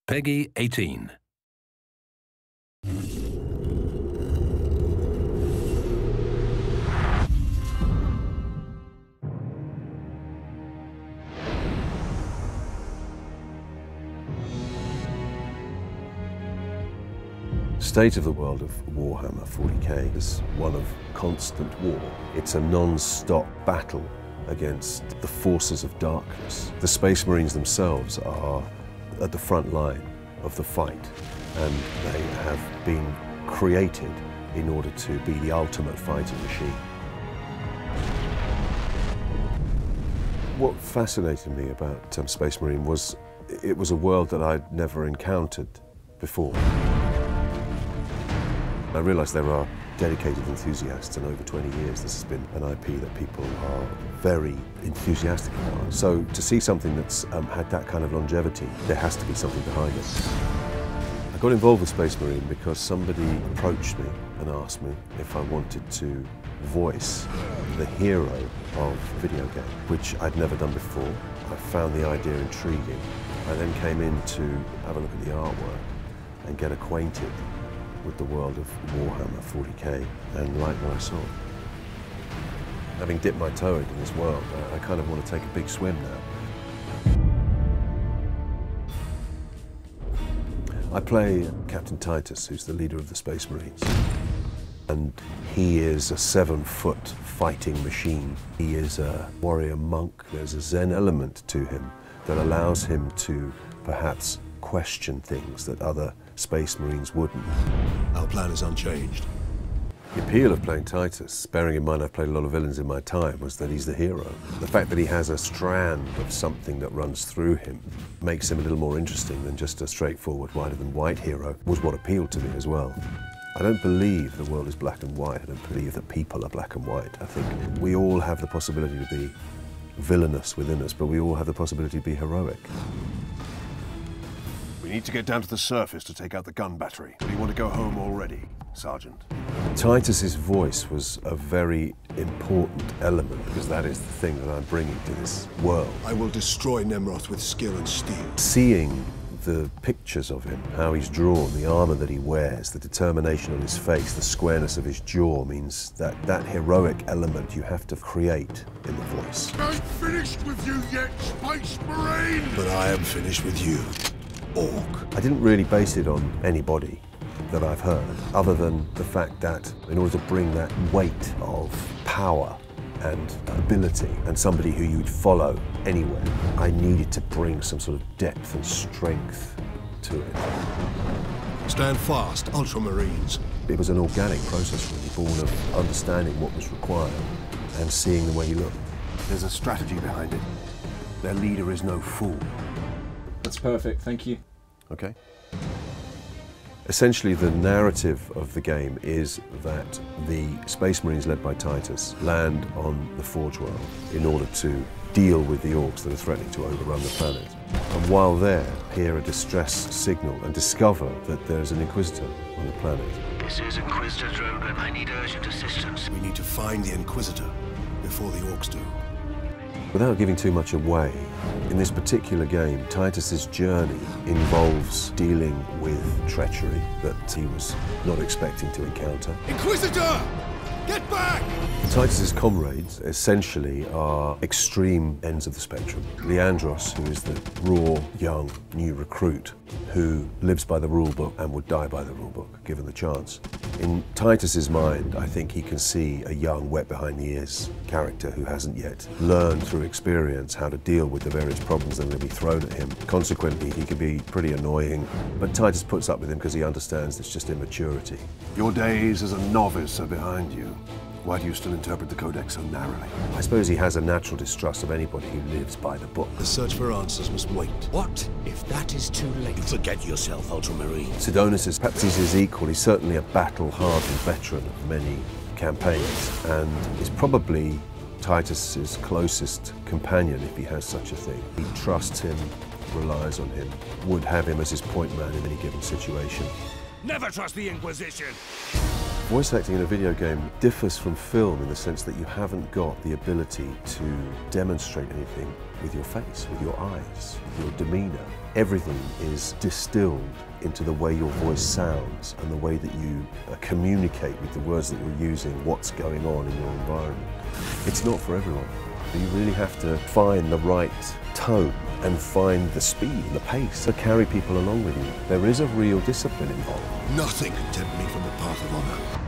Peggy 18. State of the world of Warhammer 40k is one of constant war. It's a non-stop battle against the forces of darkness. The Space Marines themselves are at the front line of the fight, and they have been created in order to be the ultimate fighting machine. What fascinated me about Space Marine was it was a world that I'd never encountered before. I realised there are dedicated enthusiasts, and over 20 years this has been an IP that people are very enthusiastic about. So to see something that's had that kind of longevity, there has to be something behind it. I got involved with Space Marine because somebody approached me and asked me if I wanted to voice the hero of a video game, which I'd never done before. I found the idea intriguing. I then came in to have a look at the artwork and get acquainted with the world of Warhammer 40k and like what I saw. Having dipped my toe into this world, I kind of want to take a big swim now. I play Captain Titus, who's the leader of the Space Marines. And he is a 7-foot fighting machine. He is a warrior monk. There's a Zen element to him that allows him to perhaps question things that other Space Marines wouldn't. Our plan is unchanged. The appeal of playing Titus, bearing in mind I've played a lot of villains in my time, was that he's the hero. The fact that he has a strand of something that runs through him makes him a little more interesting than just a straightforward whiter than white hero, was what appealed to me as well. I don't believe the world is black and white. I don't believe that people are black and white. I think we all have the possibility to be villainous within us, but we all have the possibility to be heroic. We need to get down to the surface to take out the gun battery. Do you want to go home already, Sergeant? Titus's voice was a very important element because that is the thing that I'm bringing to this world. I will destroy Nemroth with skill and steel. Seeing the pictures of him, how he's drawn, the armor that he wears, the determination on his face, the squareness of his jaw means that that heroic element you have to create in the voice. I ain't finished with you yet, Space Marine! But I am finished with you, Orc. I didn't really base it on anybody that I've heard, other than the fact that in order to bring that weight of power and ability and somebody who you'd follow anywhere, I needed to bring some sort of depth and strength to it. Stand fast, Ultramarines. It was an organic process really, born of understanding what was required and seeing the way he looked. There's a strategy behind it. Their leader is no fool. That's perfect, thank you. Okay. Essentially, the narrative of the game is that the Space Marines led by Titus land on the Forge World in order to deal with the orcs that are threatening to overrun the planet. And while there, hear a distress signal and discover that there's an Inquisitor on the planet. This is Inquisitor Drogon. I need urgent assistance. We need to find the Inquisitor before the orcs do. Without giving too much away, in this particular game, Titus's journey involves dealing with treachery that he was not expecting to encounter. Inquisitor! Get back! Titus's comrades essentially are extreme ends of the spectrum. Leandros, who is the raw, young, new recruit who lives by the rulebook and would die by the rulebook, given the chance. In Titus's mind, I think he can see a young, wet behind the ears character who hasn't yet learned through experience how to deal with the various problems that are going to be thrown at him. Consequently, he can be pretty annoying, but Titus puts up with him because he understands it's just immaturity. Your days as a novice are behind you. Why do you still interpret the Codex so narrowly? I suppose he has a natural distrust of anybody who lives by the book. The search for answers must wait. What if that is too late? You forget yourself, Ultramarine. Sidonis is perhaps he's his equal. He's certainly a battle-hardened veteran of many campaigns and is probably Titus's closest companion, if he has such a thing. He trusts him, relies on him, would have him as his point man in any given situation. Never trust the Inquisition! Voice acting in a video game differs from film in the sense that you haven't got the ability to demonstrate anything with your face, with your eyes, with your demeanour. Everything is distilled into the way your voice sounds and the way that you communicate with the words that you're using, what's going on in your environment. It's not for everyone. You really have to find the right tone and find the speed and the pace to carry people along with you. There is a real discipline involved. Nothing can tempt me from the path of honor.